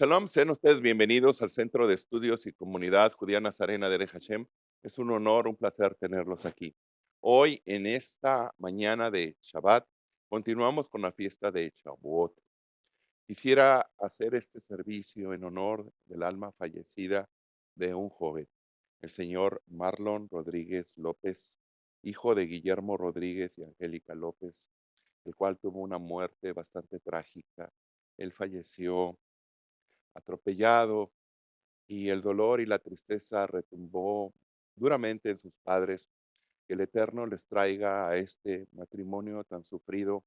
Shalom, sean ustedes bienvenidos al Centro de Estudios y Comunidad Judía Nazarena de Hashem. Es un honor, un placer tenerlos aquí. Hoy, en esta mañana de Shabbat, continuamos con la fiesta de Shavuot. Quisiera hacer este servicio en honor del alma fallecida de un joven, el señor Marlon Rodríguez López, hijo de Guillermo Rodríguez y Angélica López, el cual tuvo una muerte bastante trágica. Él falleció atropellado y el dolor y la tristeza retumbó duramente en sus padres. Que el Eterno les traiga a este matrimonio tan sufrido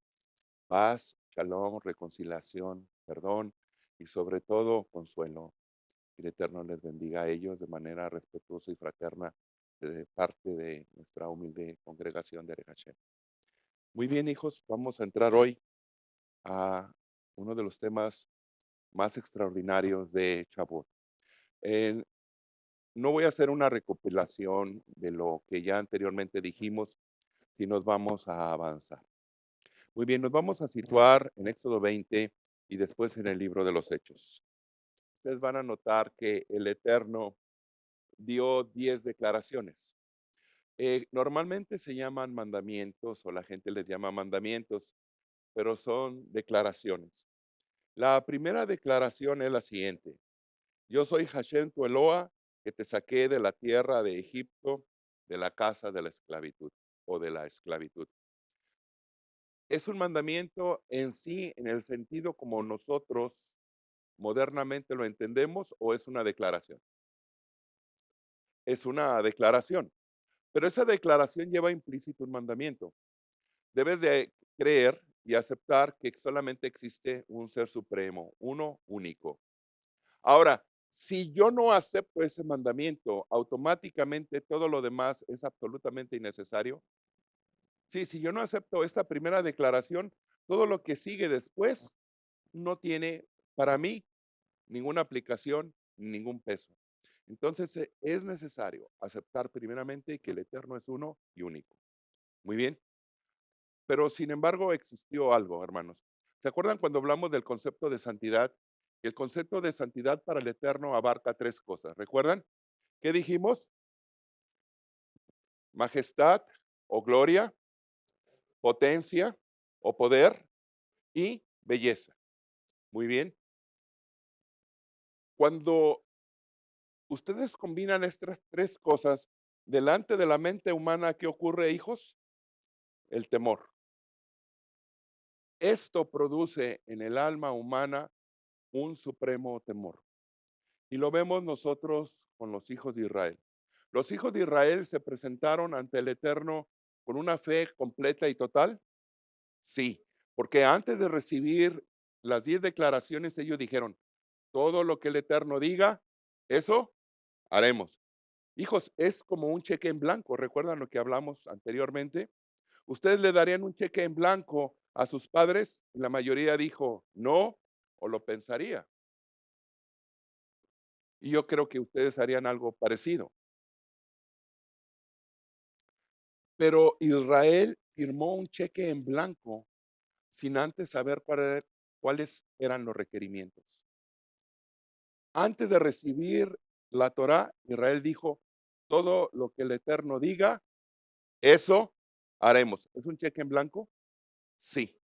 paz, shalom, reconciliación, perdón y sobre todo consuelo. Que el Eterno les bendiga a ellos de manera respetuosa y fraterna de parte de nuestra humilde congregación de Hashem. Muy bien, hijos, vamos a entrar hoy a uno de los temas más extraordinarios de Chabot. No voy a hacer una recopilación de lo que ya anteriormente dijimos, si nos vamos a avanzar. Muy bien, nos vamos a situar en Éxodo 20 y después en el libro de los Hechos. Ustedes van a notar que el Eterno dio 10 declaraciones. Normalmente se llaman mandamientos o la gente les llama mandamientos, pero son declaraciones. La primera declaración es la siguiente: Yo soy Hashem tu Eloa, que te saqué de la tierra de Egipto, de la casa de la esclavitud o de la esclavitud. Es un mandamiento en sí, en el sentido como nosotros modernamente lo entendemos, o es una declaración. Es una declaración, pero esa declaración lleva implícito un mandamiento. Debes de creer y aceptar que solamente existe un ser supremo, uno único. Ahora, si yo no acepto ese mandamiento, automáticamente todo lo demás es absolutamente innecesario. Sí, si yo no acepto esta primera declaración, todo lo que sigue después no tiene para mí ninguna aplicación, ningún peso. Entonces es necesario aceptar primeramente que el Eterno es uno y único. Muy bien, pero sin embargo existió algo, hermanos. ¿Se acuerdan cuando hablamos del concepto de santidad? El concepto de santidad para el Eterno abarca tres cosas. ¿Recuerdan? ¿Qué dijimos? Majestad o gloria, potencia o poder y belleza. Muy bien. Cuando ustedes combinan estas tres cosas delante de la mente humana, ¿qué ocurre, hijos? El temor. Esto produce en el alma humana un supremo temor. Y lo vemos nosotros con los hijos de Israel. Los hijos de Israel se presentaron ante el Eterno con una fe completa y total. Sí, porque antes de recibir las 10 declaraciones, ellos dijeron, todo lo que el Eterno diga, eso haremos. Hijos, es como un cheque en blanco. ¿Recuerdan lo que hablamos anteriormente? ¿Ustedes le darían un cheque en blanco a sus padres? La mayoría dijo no o lo pensaría. Y yo creo que ustedes harían algo parecido. Pero Israel firmó un cheque en blanco sin antes saber cuáles eran los requerimientos. Antes de recibir la Torá, Israel dijo, todo lo que el Eterno diga, eso haremos. ¿Es un cheque en blanco? Sí.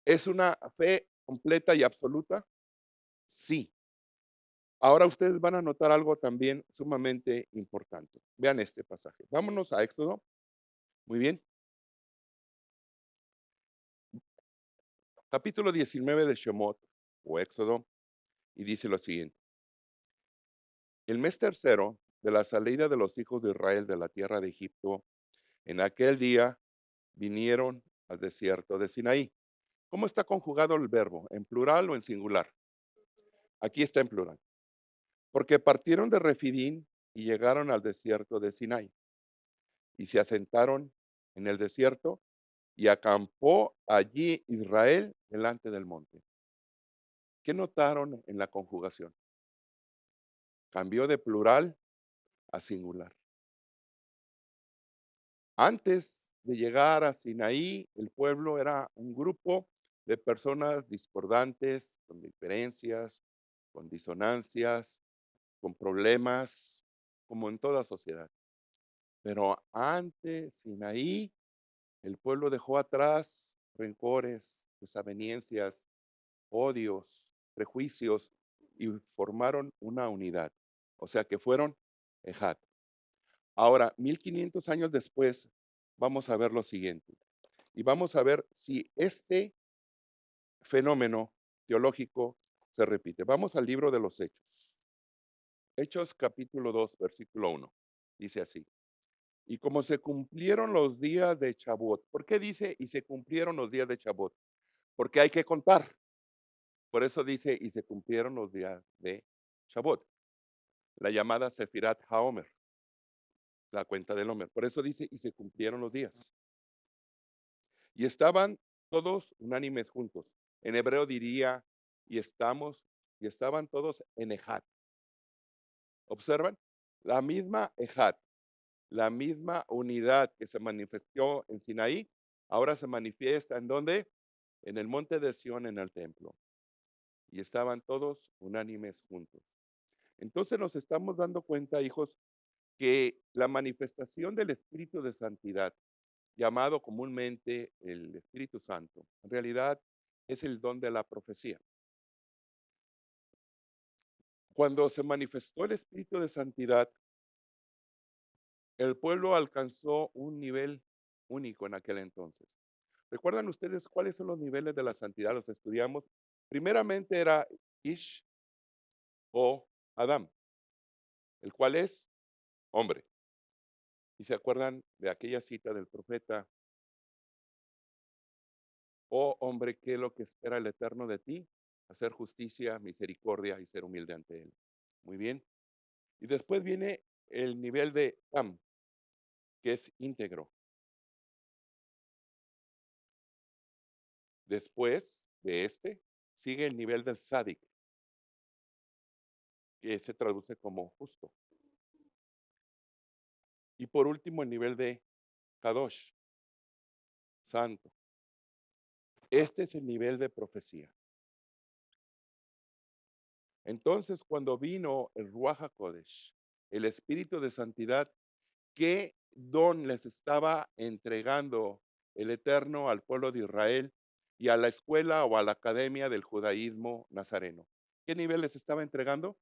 ¿Es una fe completa y absoluta? Sí. Ahora ustedes van a notar algo también sumamente importante. Vean este pasaje. Vámonos a Éxodo. Muy bien. Capítulo 19 de Shemot o Éxodo. Y dice lo siguiente. El mes tercero de la salida de los hijos de Israel de la tierra de Egipto, en aquel día vinieron al desierto de Sinaí. ¿Cómo está conjugado el verbo? ¿En plural o en singular? Aquí está en plural. Porque partieron de Refidín y llegaron al desierto de Sinai y se asentaron en el desierto y acampó allí Israel delante del monte. ¿Qué notaron en la conjugación? Cambió de plural a singular. Antes de llegar a Sinaí, el pueblo era un grupo de personas discordantes, con diferencias, con disonancias, con problemas, como en toda sociedad. Pero ante Sinaí, el pueblo dejó atrás rencores, desavenencias, odios, prejuicios y formaron una unidad. O sea que fueron Ejat. Ahora, 1500 años después, vamos a ver lo siguiente. Y vamos a ver si este fenómeno teológico se repite. Vamos al libro de los Hechos. Hechos capítulo 2, versículo 1. Dice así. Y como se cumplieron los días de Chabot. ¿Por qué dice y se cumplieron los días de Chabot? Porque hay que contar. Por eso dice y se cumplieron los días de Chabot. La llamada Sefirat HaOmer, la cuenta del Homer. Por eso dice y se cumplieron los días. Y estaban todos unánimes juntos. En hebreo diría y estaban todos en Ejat. ¿Observan? La misma Ejat, la misma unidad que se manifestó en Sinaí, ahora se manifiesta en donde? En el monte de Sión, en el templo. Y estaban todos unánimes juntos. Entonces nos estamos dando cuenta, hijos, que la manifestación del Espíritu de Santidad, llamado comúnmente el Espíritu Santo, en realidad es el don de la profecía. Cuando se manifestó el Espíritu de Santidad, el pueblo alcanzó un nivel único en aquel entonces. ¿Recuerdan ustedes cuáles son los niveles de la santidad? Los estudiamos. Primeramente era Ish o Adam, el cual es hombre. Y se acuerdan de aquella cita del profeta: oh hombre, ¿qué es lo que espera el Eterno de ti? Hacer justicia, misericordia y ser humilde ante Él. Muy bien. Y después viene el nivel de Tam, que es íntegro. Después de este, sigue el nivel del Sadik, que se traduce como justo. Y por último, el nivel de Kadosh, santo. Este es el nivel de profecía. Entonces, cuando vino el Ruach HaKodesh, el Espíritu de Santidad, ¿qué don les estaba entregando el Eterno al pueblo de Israel y a la escuela o a la academia del judaísmo nazareno? ¿Qué nivel les estaba entregando?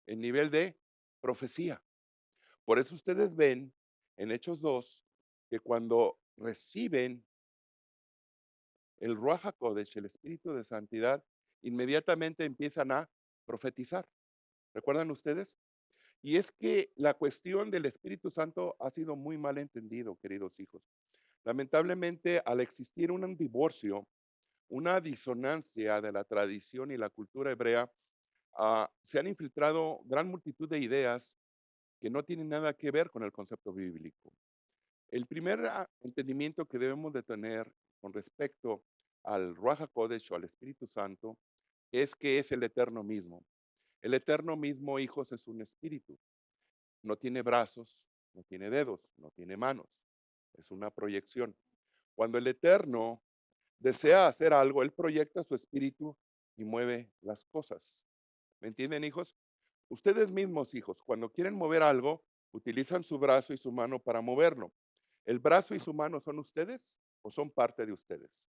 El nivel de profecía. Por eso ustedes ven en Hechos 2 que cuando reciben el Ruach HaKodesh, el Espíritu de Santidad, inmediatamente empiezan a profetizar. ¿Recuerdan ustedes? Y es que la cuestión del Espíritu Santo ha sido muy mal entendido, queridos hijos. Lamentablemente, al existir un divorcio, una disonancia de la tradición y la cultura hebrea, se han infiltrado gran multitud de ideas que no tienen nada que ver con el concepto bíblico. El primer entendimiento que debemos de tener con respecto al Ruach HaKodesh o al Espíritu Santo es que es el Eterno mismo. El Eterno mismo, hijos, es un espíritu. No tiene brazos, no tiene dedos, no tiene manos. Es una proyección. Cuando el Eterno desea hacer algo, Él proyecta su espíritu y mueve las cosas. ¿Me entienden, hijos? Ustedes mismos, hijos, cuando quieren mover algo, utilizan su brazo y su mano para moverlo. ¿El brazo y su mano son ustedes o son parte de ustedes?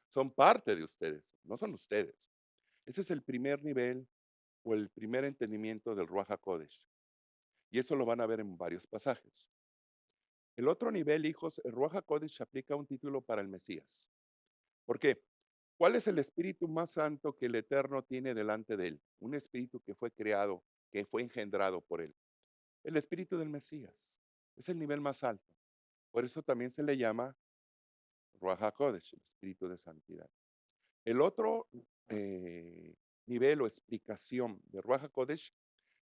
Son parte de ustedes, no son ustedes. Ese es el primer nivel o el primer entendimiento del Ruach HaKodesh. Y eso lo van a ver en varios pasajes. El otro nivel, hijos, el Ruach HaKodesh aplica un título para el Mesías. ¿Por qué? ¿Cuál es el espíritu más santo que el Eterno tiene delante de él? Un espíritu que fue creado, que fue engendrado por él. El espíritu del Mesías. Es el nivel más alto. Por eso también se le llama Ruach HaKodesh, el espíritu de santidad. El otro nivel o explicación de Ruach HaKodesh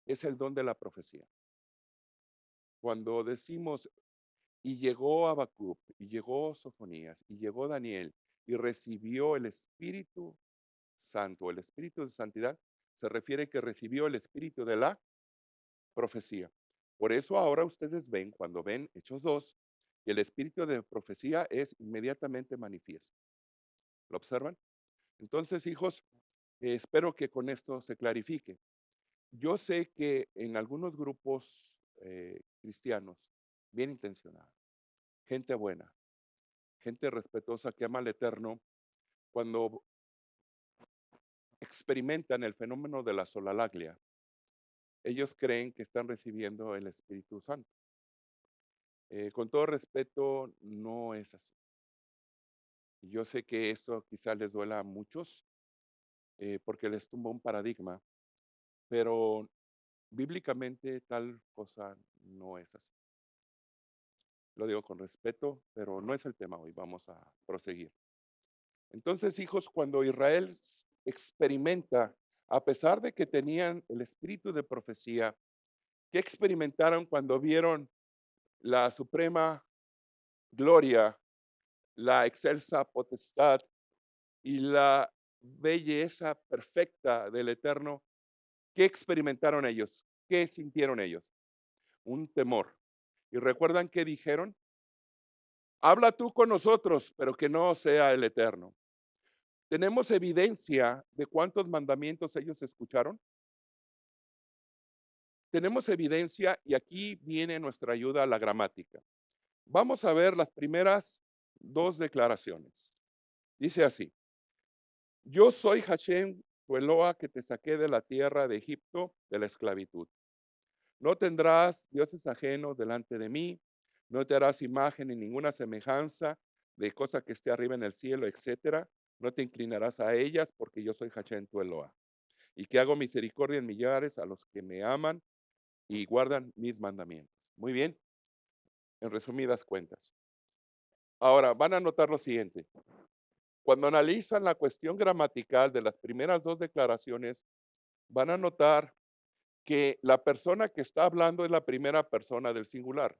es el don de la profecía. Cuando decimos y llegó Habacuc, y llegó Sofonías, y llegó Daniel, y recibió el Espíritu Santo, el Espíritu de Santidad, se refiere que recibió el Espíritu de la profecía. Por eso ahora ustedes ven, cuando ven Hechos 2, que el Espíritu de profecía es inmediatamente manifiesto. ¿Lo observan? Entonces, hijos, espero que con esto se clarifique. Yo sé que en algunos grupos cristianos, bien intencionados, gente buena, gente respetuosa que ama al Eterno, cuando experimentan el fenómeno de la solalaglia, ellos creen que están recibiendo el Espíritu Santo. Con todo respeto, no es así. Yo sé que esto quizás les duela a muchos porque les tumba un paradigma, pero bíblicamente tal cosa no es así. Lo digo con respeto, pero no es el tema hoy. Vamos a proseguir. Entonces, hijos, cuando Israel experimenta, a pesar de que tenían el espíritu de profecía, ¿qué experimentaron cuando vieron la suprema gloria, la excelsa potestad y la belleza perfecta del Eterno? ¿Qué experimentaron ellos? ¿Qué sintieron ellos? Un temor. ¿Y recuerdan qué dijeron? Habla tú con nosotros, pero que no sea el Eterno. ¿Tenemos evidencia de cuántos mandamientos ellos escucharon? Tenemos evidencia y aquí viene nuestra ayuda a la gramática. Vamos a ver las primeras dos declaraciones. Dice así: Yo soy Hashem, tu Eloa, que te saqué de la tierra de Egipto, de la esclavitud. No tendrás dioses ajenos delante de mí, no te harás imagen ni ninguna semejanza de cosa que esté arriba en el cielo, etcétera. No te inclinarás a ellas, porque yo soy Hashem, tu Eloa, y que hago misericordia en millares a los que me aman y guardan mis mandamientos. Muy bien, en resumidas cuentas. Ahora, van a notar lo siguiente. Cuando analizan la cuestión gramatical de las primeras dos declaraciones, van a notar que la persona que está hablando es la primera persona del singular,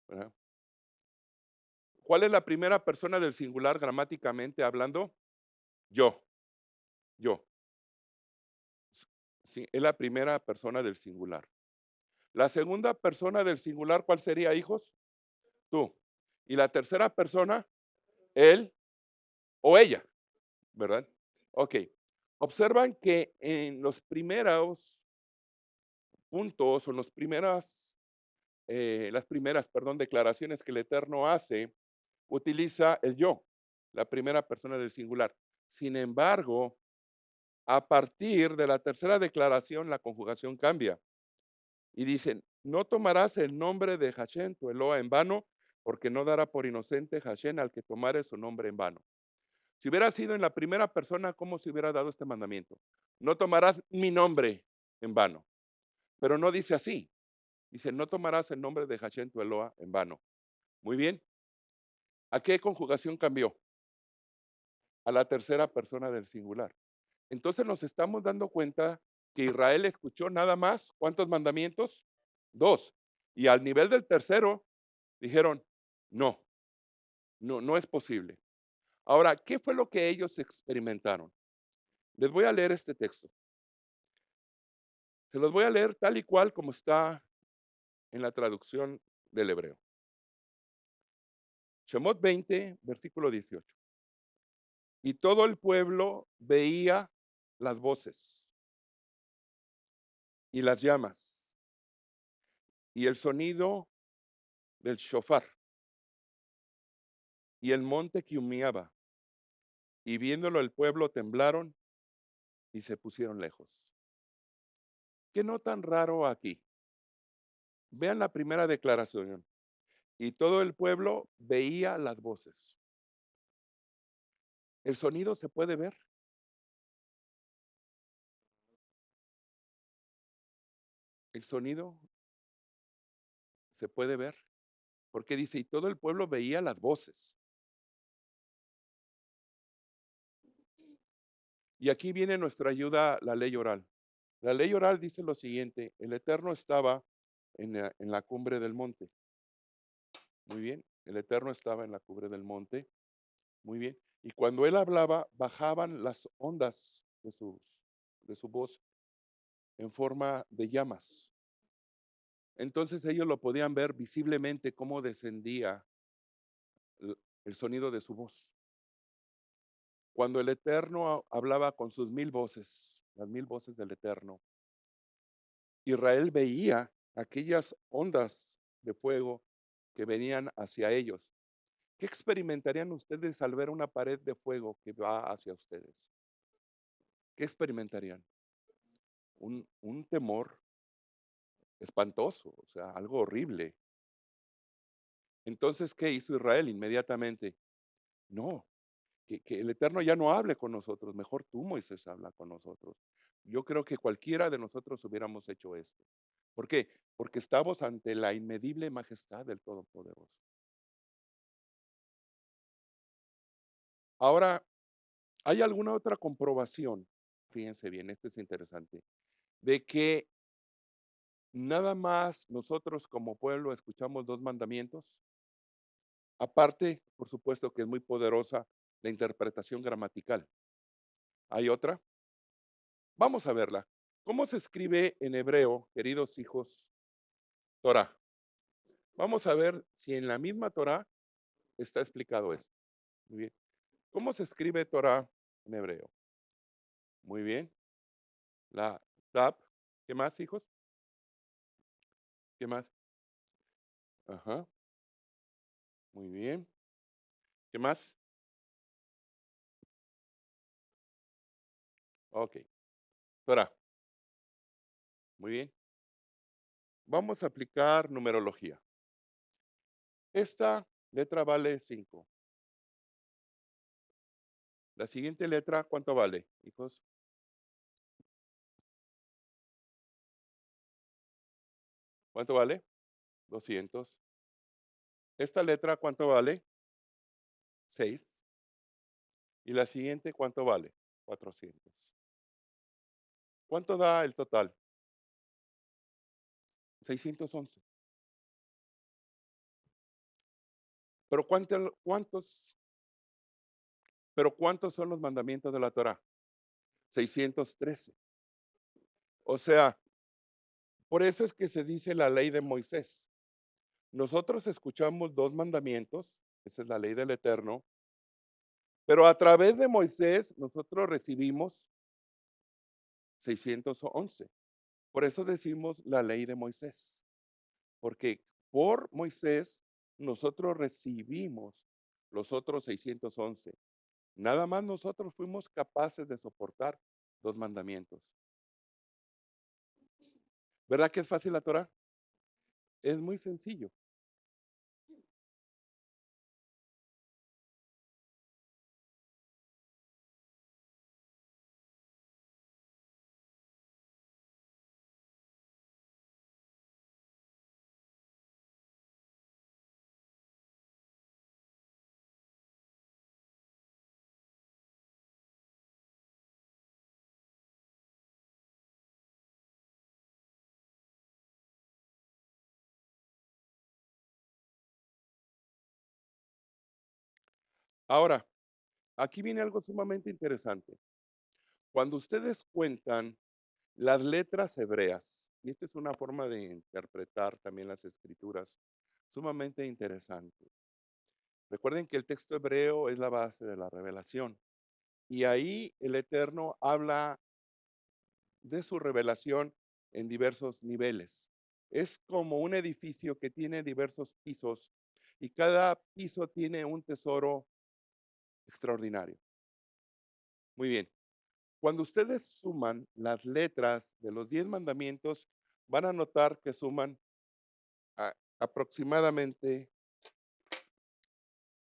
¿verdad? ¿Cuál es la primera persona del singular gramáticamente hablando? Yo, yo. Sí, es la primera persona del singular. La segunda persona del singular, ¿cuál sería, hijos? Tú. Y la tercera persona, él o ella, ¿verdad? Ok. Observan que en los primeros puntos o en las primeras, perdón, declaraciones que el Eterno hace, utiliza el yo, la primera persona del singular. Sin embargo, a partir de la tercera declaración, la conjugación cambia y dicen: no tomarás el nombre de Hashem, tu Eloa, en vano, porque no dará por inocente Hashem al que tomare su nombre en vano. Si hubiera sido en la primera persona, ¿cómo se hubiera dado este mandamiento? No tomarás mi nombre en vano. Pero no dice así. Dice: no tomarás el nombre de Hashem, tu Eloa, en vano. Muy bien. ¿A qué conjugación cambió? A la tercera persona del singular. Entonces nos estamos dando cuenta que Israel escuchó nada más, ¿cuántos mandamientos? Dos. Y al nivel del tercero dijeron: no, no es posible. Ahora, ¿qué fue lo que ellos experimentaron? Les voy a leer este texto. Se los voy a leer tal y cual como está en la traducción del hebreo. Shemot 20, versículo 18. Y todo el pueblo veía las voces y las llamas y el sonido del shofar y el monte que humeaba, y viéndolo el pueblo temblaron y se pusieron lejos. ¿Qué no tan raro aquí? Vean la primera declaración. Y todo el pueblo veía las voces. El sonido se puede ver. El sonido se puede ver. Porque dice: y todo el pueblo veía las voces. Y aquí viene nuestra ayuda, la ley oral. La ley oral dice lo siguiente: el Eterno estaba en la cumbre del monte. Muy bien, el Eterno estaba en la cumbre del monte. Muy bien. Y cuando él hablaba, bajaban las ondas de su voz en forma de llamas. Entonces ellos lo podían ver visiblemente cómo descendía el sonido de su voz. Cuando el Eterno hablaba con sus 1000 voces, las 1000 voces del Eterno, Israel veía aquellas ondas de fuego que venían hacia ellos. ¿Qué experimentarían ustedes al ver una pared de fuego que va hacia ustedes? ¿Qué experimentarían? Un temor espantoso, o sea, algo horrible. Entonces, ¿qué hizo Israel inmediatamente? No, que el Eterno ya no hable con nosotros, mejor tú, Moisés, habla con nosotros. Yo creo que cualquiera de nosotros hubiéramos hecho esto. ¿Por qué? Porque estamos ante la inmedible majestad del Todopoderoso. Ahora, ¿hay alguna otra comprobación? Fíjense bien, esto es interesante, de que nada más nosotros como pueblo escuchamos 2 mandamientos. Aparte, por supuesto que es muy poderosa la interpretación gramatical. ¿Hay otra? Vamos a verla. ¿Cómo se escribe en hebreo, queridos hijos, Torah? Vamos a ver si en la misma Torah está explicado esto. Muy bien. ¿Cómo se escribe Torah en hebreo? Muy bien. La Tab. ¿Qué más, hijos? ¿Qué más? Ajá. Muy bien. ¿Qué más? Ok. Torah. Muy bien. Vamos a aplicar numerología. Esta letra vale 5. La siguiente letra, ¿cuánto vale, hijos? ¿Cuánto vale? 200. Esta letra, ¿cuánto vale? 6. Y la siguiente, ¿cuánto vale? 400. ¿Cuánto da el total? 611. Pero ¿cuántos son los mandamientos de la Torah? 613. O sea, por eso es que se dice la ley de Moisés. Nosotros escuchamos 2 mandamientos, esa es la ley del Eterno, pero a través de Moisés nosotros recibimos 611. Por eso decimos la ley de Moisés, porque por Moisés nosotros recibimos los otros 611. Nada más nosotros fuimos capaces de soportar 2 mandamientos. ¿Verdad que es fácil la Torah? Es muy sencillo. Ahora, aquí viene algo sumamente interesante. Cuando ustedes cuentan las letras hebreas, y esta es una forma de interpretar también las escrituras, sumamente interesante. Recuerden que el texto hebreo es la base de la revelación. Y ahí el Eterno habla de su revelación en diversos niveles. Es como un edificio que tiene diversos pisos y cada piso tiene un tesoro extraordinario. Muy bien. Cuando ustedes suman las letras de los 10 mandamientos, van a notar que suman aproximadamente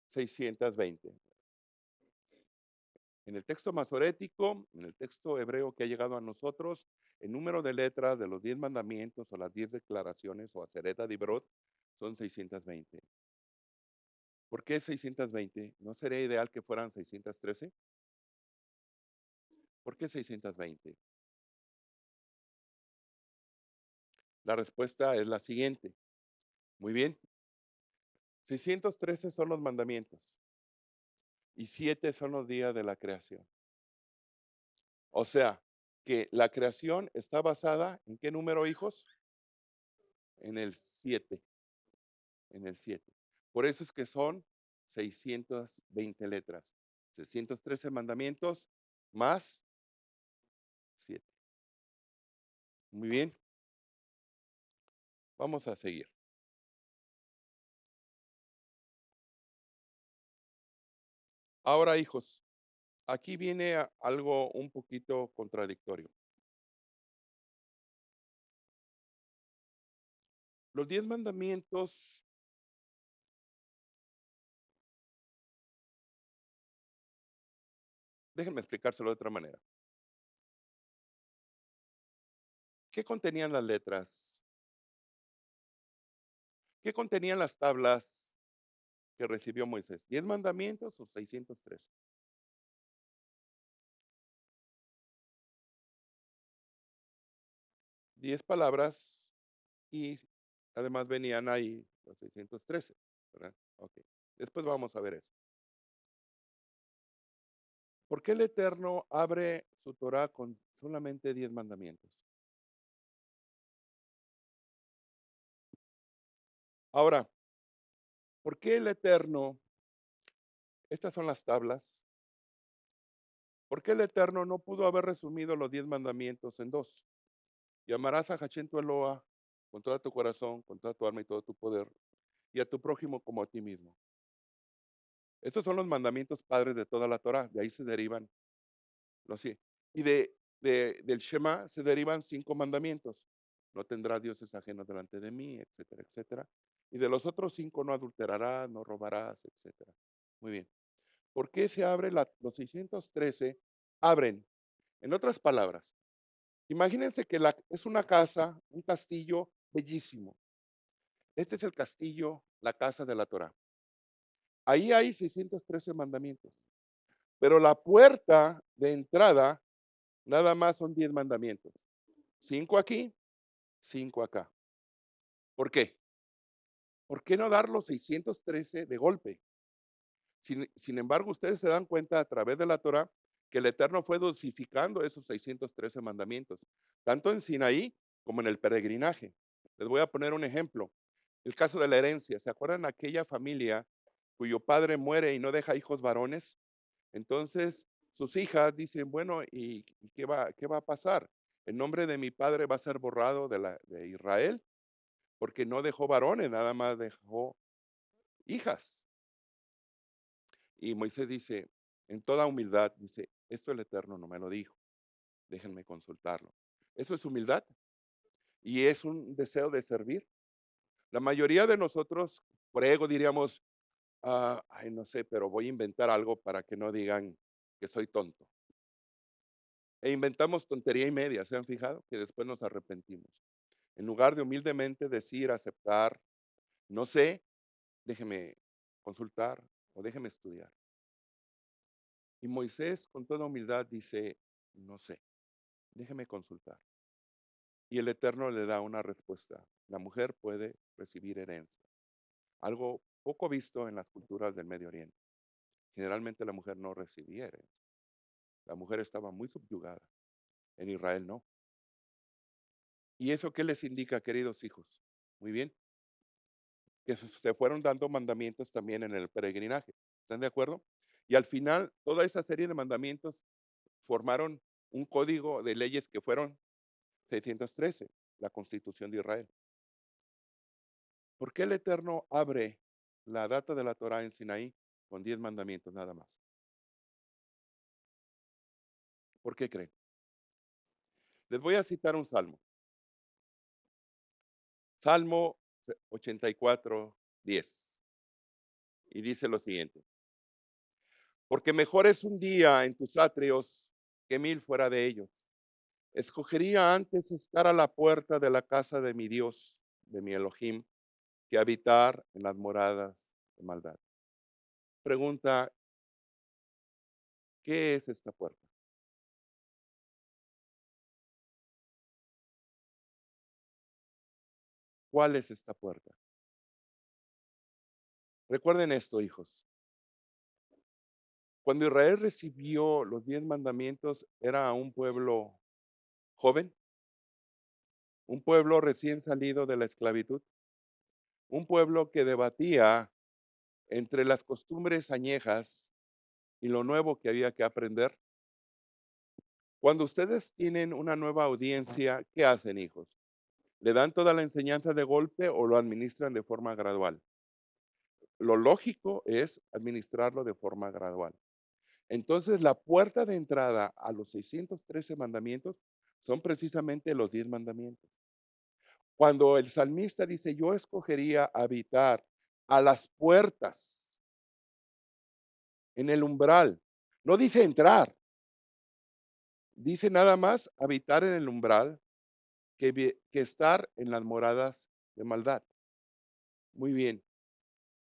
620. En el texto masorético, en el texto hebreo que ha llegado a nosotros, el número de letras de los 10 mandamientos o las 10 declaraciones o Asereta Dibrot son 620. ¿Por qué 620? ¿No sería ideal que fueran 613? ¿Por qué 620? La respuesta es la siguiente. Muy bien. 613 son los mandamientos y 7 son los días de la creación. O sea, que la creación está basada en qué número, hijos? En el 7. En el 7. Por eso es que son 620 letras. 613 mandamientos más 7. Muy bien, vamos a seguir. Ahora, hijos, aquí viene algo un poquito contradictorio. Los 10 mandamientos, déjenme explicárselo de otra manera. ¿Qué contenían las letras? ¿Qué contenían las tablas que recibió Moisés? ¿10 mandamientos o 613? 10 palabras y además venían ahí los 613, ¿verdad? Ok. Después vamos a ver eso. ¿Por qué el Eterno abre su Torah con solamente 10 mandamientos? Ahora, ¿por qué el Eterno, estas son las tablas, por qué el Eterno no pudo haber resumido los 10 mandamientos en dos? Y amarás a Hachem tu Eloa con todo tu corazón, con toda tu alma y todo tu poder, y a tu prójimo como a ti mismo. Estos son los mandamientos padres de toda la Torah, de ahí se derivan los 100. Y del Shema se derivan 5 mandamientos. No tendrás dioses ajenos delante de mí, etcétera, etcétera. Y de los otros 5 no adulterarás, no robarás, etcétera. Muy bien. ¿Por qué se abre los 613? Abren. En otras palabras, imagínense que es una casa, un castillo bellísimo. Este es el castillo, la casa de la Torah. Ahí hay 613 mandamientos. Pero la puerta de entrada nada más son 10 mandamientos. 5 aquí, 5 acá. ¿Por qué? ¿Por qué no dar los 613 de golpe? Sin embargo, ustedes se dan cuenta a través de la Torah que el Eterno fue dosificando esos 613 mandamientos, tanto en Sinaí como en el peregrinaje. Les voy a poner un ejemplo. El caso de la herencia. ¿Se acuerdan aquella familia cuyo padre muere y no deja hijos varones? Entonces, sus hijas dicen, bueno, ¿y qué va a pasar? El nombre de mi padre va a ser borrado de Israel porque no dejó varones, nada más dejó hijas. Y Moisés dice, en toda humildad, dice, esto el Eterno no me lo dijo, déjenme consultarlo. Eso es humildad y es un deseo de servir. La mayoría de nosotros, por ego diríamos, ay, no sé, pero voy a inventar algo para que no digan que soy tonto. E inventamos tontería y media, ¿se han fijado? Que después nos arrepentimos. En lugar de humildemente decir, aceptar, no sé, déjeme consultar o déjeme estudiar. Y Moisés con toda humildad dice, no sé, déjeme consultar. Y el Eterno le da una respuesta. La mujer puede recibir herencia. Algo poco visto en las culturas del Medio Oriente. Generalmente la mujer no recibía herencia. La mujer estaba muy subyugada. En Israel no. ¿Y eso qué les indica, queridos hijos? Muy bien, que se fueron dando mandamientos también en el peregrinaje. ¿Están de acuerdo? Y al final, toda esa serie de mandamientos formaron un código de leyes que fueron 613, la Constitución de Israel. ¿Por qué el Eterno abre la data de la Torah en Sinaí con 10 mandamientos nada más? ¿Por qué creen? Les voy a citar un salmo. Salmo 84, 10. Y dice lo siguiente. Porque mejor es un día en tus atrios que 1000 fuera de ellos. Escogería antes estar a la puerta de la casa de mi Dios, de mi Elohim, que habitar en las moradas de maldad. Pregunta, ¿qué es esta puerta? ¿Cuál es esta puerta? Recuerden esto, hijos. Cuando Israel recibió los 10 mandamientos, era un pueblo joven, un pueblo recién salido de la esclavitud, un pueblo que debatía entre las costumbres añejas y lo nuevo que había que aprender. Cuando ustedes tienen una nueva audiencia, ¿qué hacen, hijos? ¿Le dan toda la enseñanza de golpe o lo administran de forma gradual? Lo lógico es administrarlo de forma gradual. Entonces, la puerta de entrada a los 613 mandamientos son precisamente los 10 mandamientos. Cuando el salmista dice, yo escogería habitar a las puertas, en el umbral, no dice entrar, dice nada más habitar en el umbral que estar en las moradas de maldad. Muy bien,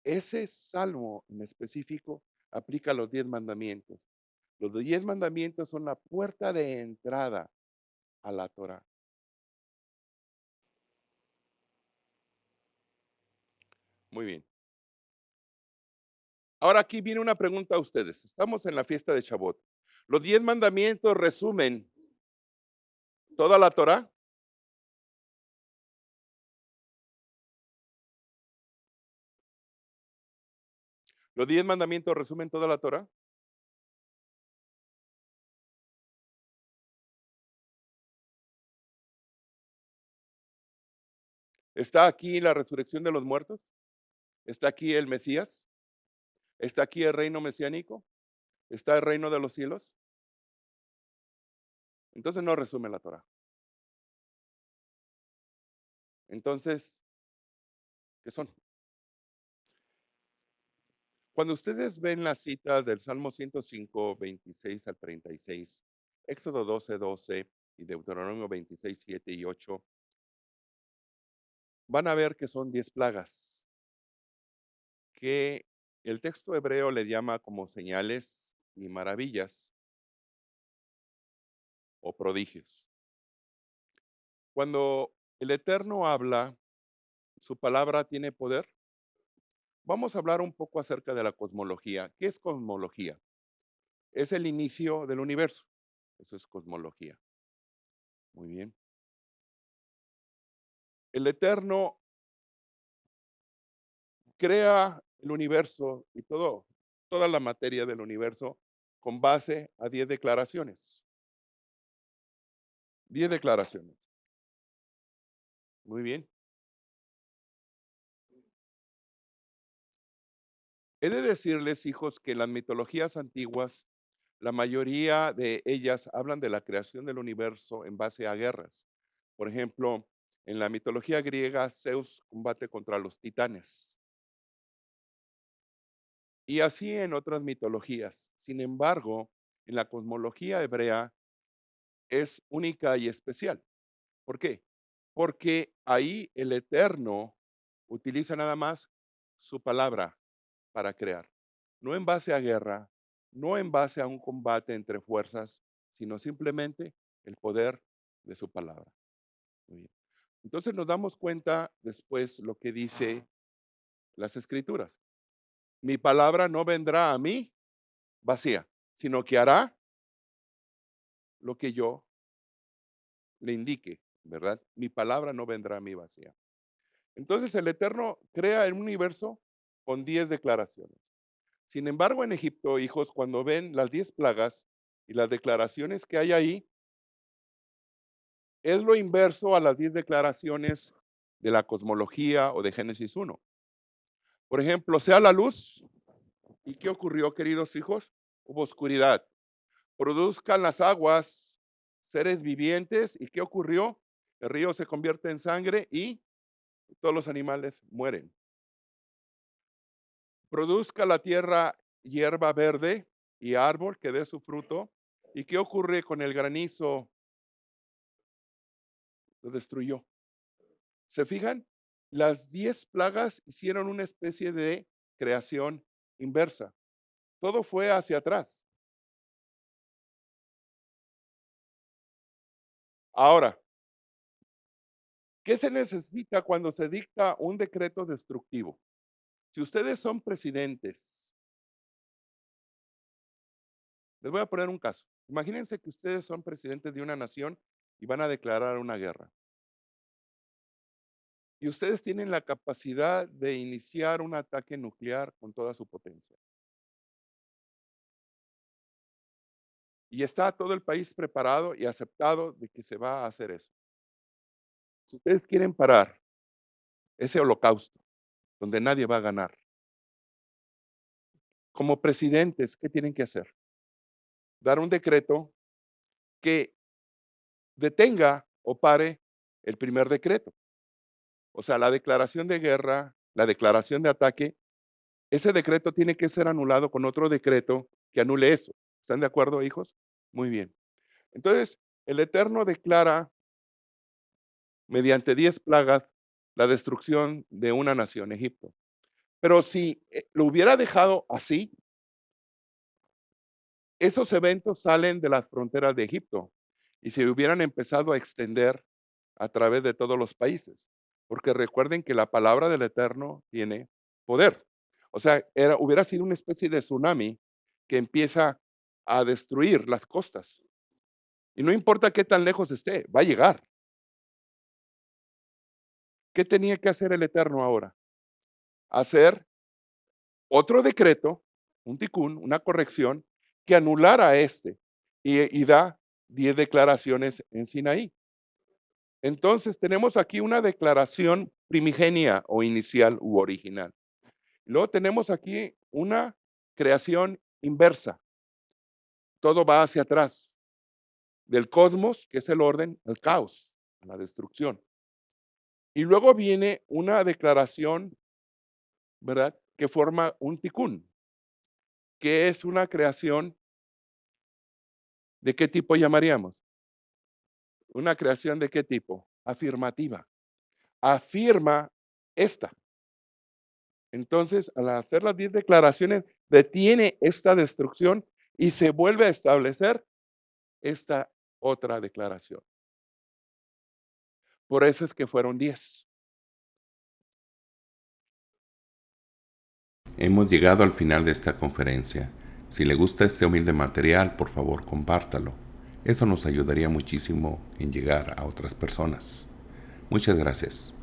ese salmo en específico aplica los 10 mandamientos. Los 10 mandamientos son la puerta de entrada a la Torah. Muy bien. Ahora aquí viene una pregunta a ustedes. Estamos en la fiesta de Shavuot. ¿Los 10 mandamientos resumen toda la Torah? ¿Los 10 mandamientos resumen toda la Torah? ¿Está aquí la resurrección de los muertos? ¿Está aquí el Mesías? ¿Está aquí el reino mesiánico? ¿Está el reino de los cielos? Entonces no resume la Torah. Entonces, ¿qué son? Cuando ustedes ven las citas del Salmo 105, 26 al 36, Éxodo 12, 12 y Deuteronomio 26, 7 y 8, van a ver que son 10 plagas, que el texto hebreo le llama como señales y maravillas o prodigios. Cuando el Eterno habla, su palabra tiene poder. Vamos a hablar un poco acerca de la cosmología. ¿Qué es cosmología? Es el inicio del universo. Eso es cosmología. Muy bien. El Eterno crea el universo y toda la materia del universo con base a 10 declaraciones. 10 declaraciones. Muy bien. He de decirles, hijos, que en las mitologías antiguas, la mayoría de ellas hablan de la creación del universo en base a guerras. Por ejemplo, en la mitología griega, Zeus combate contra los titanes. Y así en otras mitologías. Sin embargo, en la cosmología hebrea es única y especial. ¿Por qué? Porque ahí el Eterno utiliza nada más su palabra para crear. No en base a guerra, no en base a un combate entre fuerzas, sino simplemente el poder de su palabra. Muy bien. Entonces nos damos cuenta después lo que dice las escrituras. Mi palabra no vendrá a mí vacía, sino que hará lo que yo le indique, ¿verdad? Mi palabra no vendrá a mí vacía. Entonces el Eterno crea el universo con 10 declaraciones. Sin embargo, en Egipto, hijos, cuando ven las 10 plagas y las declaraciones que hay ahí, es lo inverso a las 10 declaraciones de la cosmología o de Génesis 1. Por ejemplo, sea la luz. ¿Y qué ocurrió, queridos hijos? Hubo oscuridad. Produzcan las aguas seres vivientes. ¿Y qué ocurrió? El río se convierte en sangre y todos los animales mueren. Produzca la tierra hierba verde y árbol que dé su fruto. ¿Y qué ocurre con el granizo? Lo destruyó. ¿Se fijan? Las 10 plagas hicieron una especie de creación inversa. Todo fue hacia atrás. Ahora, ¿qué se necesita cuando se dicta un decreto destructivo? Si ustedes son presidentes, les voy a poner un caso. Imagínense que ustedes son presidentes de una nación y van a declarar una guerra. Y ustedes tienen la capacidad de iniciar un ataque nuclear con toda su potencia. Y está todo el país preparado y aceptado de que se va a hacer eso. Si ustedes quieren parar ese holocausto donde nadie va a ganar, como presidentes, ¿qué tienen que hacer? Dar un decreto que detenga o pare el primer decreto. O sea, la declaración de guerra, la declaración de ataque, ese decreto tiene que ser anulado con otro decreto que anule eso. ¿Están de acuerdo, hijos? Muy bien. Entonces, el Eterno declara mediante 10 plagas la destrucción de una nación, Egipto. Pero si lo hubiera dejado así, esos eventos salen de las fronteras de Egipto y se hubieran empezado a extender a través de todos los países. Porque recuerden que la palabra del Eterno tiene poder. O sea, hubiera sido una especie de tsunami que empieza a destruir las costas. Y no importa qué tan lejos esté, va a llegar. ¿Qué tenía que hacer el Eterno ahora? Hacer otro decreto, un ticún, una corrección, que anulara este y da 10 declaraciones en Sinaí. Entonces tenemos aquí una declaración primigenia o inicial u original. Luego tenemos aquí una creación inversa. Todo va hacia atrás. Del cosmos, que es el orden, al caos, a la destrucción. Y luego viene una declaración, ¿verdad? Que forma un ticún, que es una creación, ¿de qué tipo llamaríamos? ¿Una creación de qué tipo? Afirmativa. Afirma esta. Entonces, al hacer las 10 declaraciones, detiene esta destrucción y se vuelve a establecer esta otra declaración. Por eso es que fueron 10. Hemos llegado al final de esta conferencia. Si le gusta este humilde material, por favor compártalo. Eso nos ayudaría muchísimo en llegar a otras personas. Muchas gracias.